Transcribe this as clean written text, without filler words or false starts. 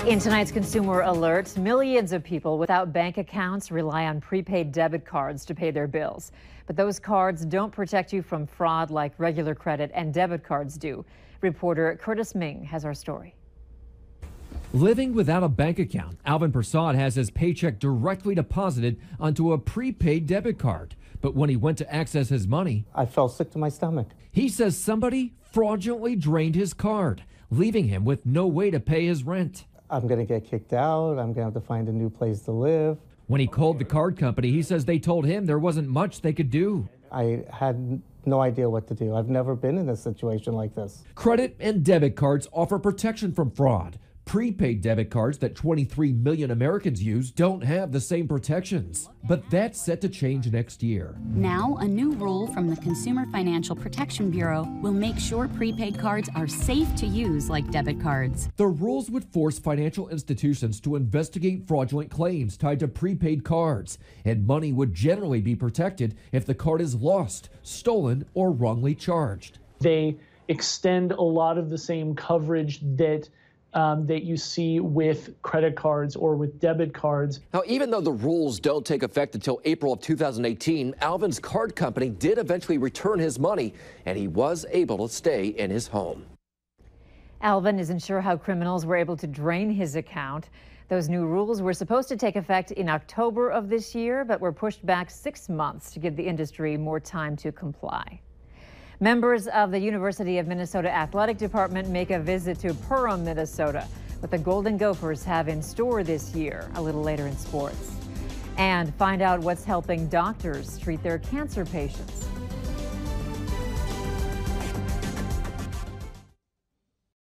In tonight's Consumer Alert, millions of people without bank accounts rely on prepaid debit cards to pay their bills. But those cards don't protect you from fraud like regular credit and debit cards do. Reporter Curtis Ming has our story. Living without a bank account, Alvin Prasad has his paycheck directly deposited onto a prepaid debit card. But when he went to access his money, I felt sick to my stomach. He says somebody fraudulently drained his card, leaving him with no way to pay his rent. I'm going to get kicked out. I'm going to have to find a new place to live. When he called the card company, he says they told him there wasn't much they could do. I had no idea what to do. I've never been in a situation like this. Credit and debit cards offer protection from fraud. Prepaid debit cards that 23 million Americans use don't have the same protections. But that's set to change next year. Now, a new rule from the Consumer Financial Protection Bureau will make sure prepaid cards are safe to use like debit cards. The rules would force financial institutions to investigate fraudulent claims tied to prepaid cards, and money would generally be protected if the card is lost, stolen, or wrongly charged. They extend a lot of the same coverage that you see with credit cards or with debit cards. Now, even though the rules don't take effect until April of 2018, Alvin's card company did eventually return his money, and he was able to stay in his home. Alvin isn't sure how criminals were able to drain his account. Those new rules were supposed to take effect in October of this year, but were pushed back 6 months to give the industry more time to comply. Members of the University of Minnesota Athletic Department make a visit to Perham, Minnesota, what the Golden Gophers have in store this year, a little later in sports. And find out what's helping doctors treat their cancer patients.